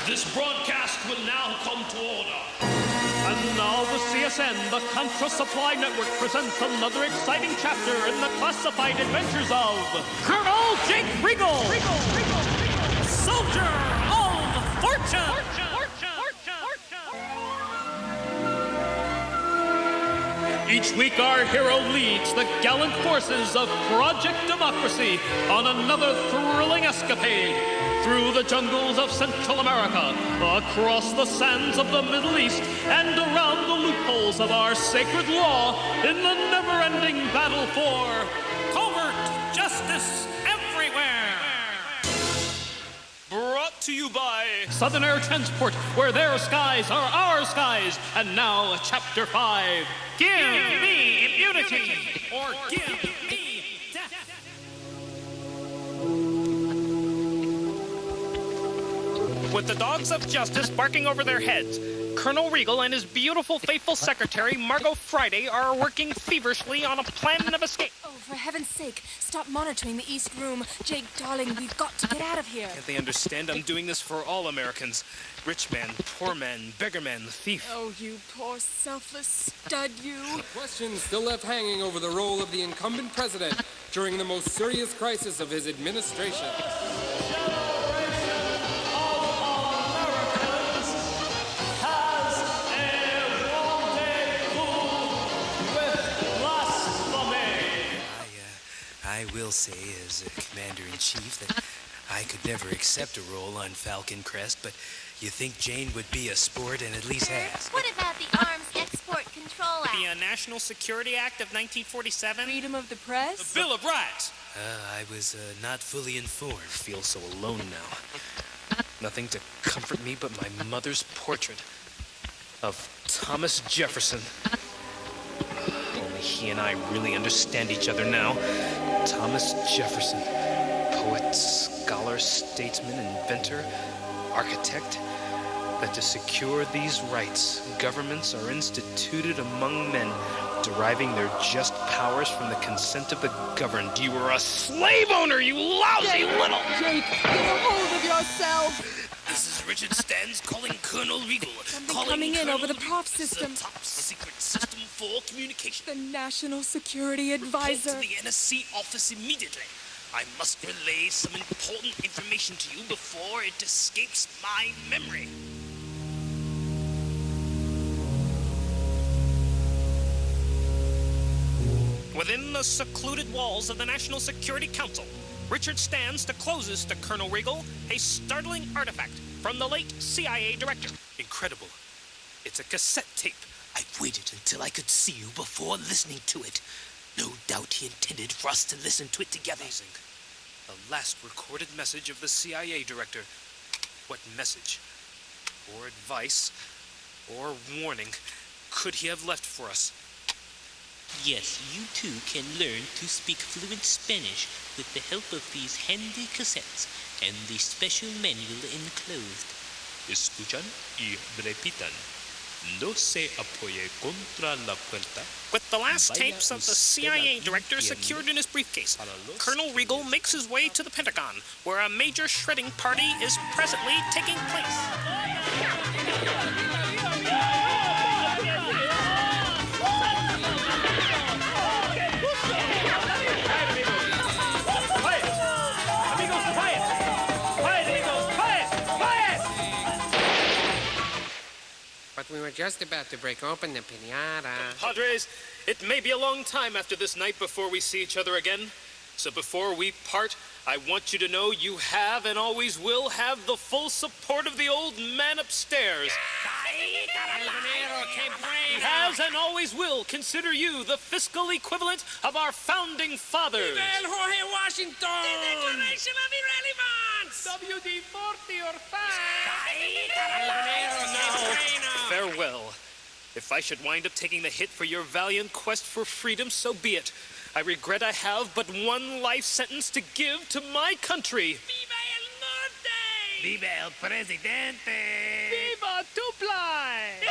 This broadcast will now come to order. And now the CSN, the Contra Supply Network, presents another exciting chapter in the classified adventures of Colonel Jake Regal, Soldier of Fortune. Each week, our hero leads the gallant forces of Project Democracy on another thrilling escapade through the jungles of Central America, across the sands of the Middle East, and around the loopholes of our sacred law in the never-ending battle for covert justice everywhere. Brought to you by Southern Air Transport, where their skies are our skies. And now, Chapter 5. Give me immunity, or give me death. With the dogs of justice barking over their heads, Colonel Regal and his beautiful, faithful secretary, Margo Friday, are working feverishly on a plan of escape. Oh, for heaven's sake, stop monitoring the East Room. Jake, darling, we've got to get out of here. Can't they understand? I'm doing this for all Americans. Rich man, poor man, beggar man, thief. Oh, you poor selfless stud, you. Questions still left hanging over the role of the incumbent president during the most serious crisis of his administration. I will say, as a commander-in-chief, that I could never accept a role on Falcon Crest, but you think Jane would be a sport and at least ask. What about the Arms Export Control Act? The National Security Act of 1947? Freedom of the press? The Bill of Rights! I was not fully informed. I feel so alone now. Nothing to comfort me but my mother's portrait of Thomas Jefferson. Only he and I really understand each other now. Thomas Jefferson, poet, scholar, statesman, inventor, architect, that to secure these rights, governments are instituted among men, deriving their just powers from the consent of the governed. You were a slave owner, you lousy little... Jake, get a hold of yourself. This is Richard Stans calling Colonel Regal. Something coming in over the prof system. Top secret system for communication. The National Security Advisor. Report to the NSC office immediately. I must relay some important information to you before it escapes my memory. Within the secluded walls of the National Security Council, Richard stands to closes to Colonel Regal a startling artifact from the late CIA director. Incredible. It's a cassette tape. I waited until I could see you before listening to it. No doubt he intended for us to listen to it together. Amazing. The last recorded message of the CIA director. What message, or advice, or warning could he have left for us? Yes, you too can learn to speak fluent Spanish with the help of these handy cassettes and the special manual enclosed. Escuchan y repitan. No se apoye contra la puerta. With the last tapes of the CIA director secured in his briefcase, Colonel Regal makes his way to the Pentagon, where a major shredding party is presently taking place. But we were just about to break open the pinata. Padres, it may be a long time after this night before we see each other again. So before we part, I want you to know you have and always will have the full support of the old man upstairs. He has and always will consider you the fiscal equivalent of our founding fathers. Jorge Washington! The Declaration of Irrelevance! WD-40 or 5! Now, farewell. If I should wind up taking the hit for your valiant quest for freedom, so be it. I regret I have but one life sentence to give to my country. Viva el Norte! Viva el Presidente! Viva Tuplai!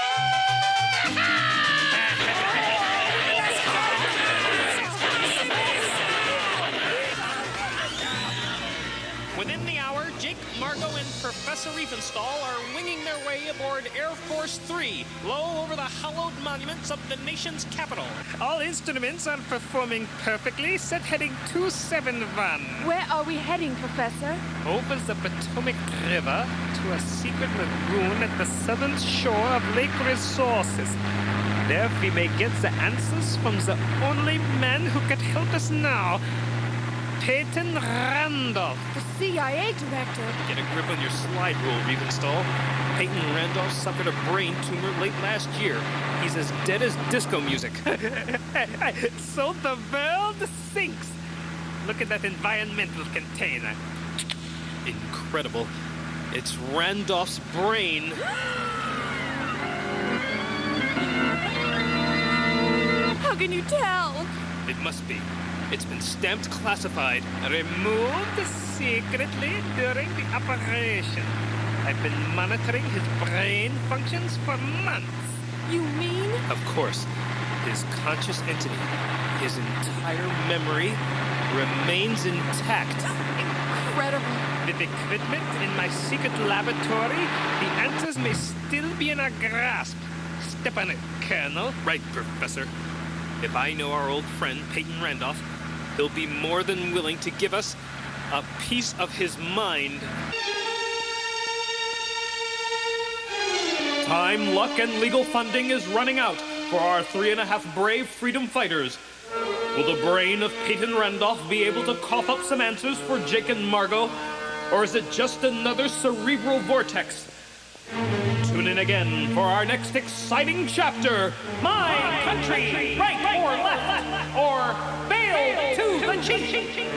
Within the hour, Jake, Margo, and Professor Riefenstahl are winging their way aboard Air Force 3, low over the hallowed monuments of the nation's capital. All instruments are performing perfectly. Set heading 271. Where are we heading, Professor? Over the Potomac River to a secret lagoon at the southern shore of Lake Resources. There we may get the answers from the only man who can help us now, Peyton Randolph. The CIA director. Get a grip on your slide rule, Riefenstahl. Peyton Randolph suffered a brain tumor late last year. He's as dead as disco music. So the world sinks. Look at that environmental container. Incredible. It's Randolph's brain. How can you tell? It must be. It's been stamped classified. Removed secretly during the operation. I've been monitoring his brain functions for months. You mean? Of course, his conscious entity, his entire memory, remains intact. Incredible. With equipment in my secret laboratory, the answers may still be in our grasp. Step on it, Colonel. Right, Professor. If I know our old friend, Peyton Randolph, he'll be more than willing to give us a piece of his mind. Time, luck, and legal funding is running out for our 3.5 brave freedom fighters. Will the brain of Peyton Randolph be able to cough up some answers for Jake and Margo? Or is it just another cerebral vortex? Tune in again for our next exciting chapter, My Country, Right or Left, or Bail to the Chief.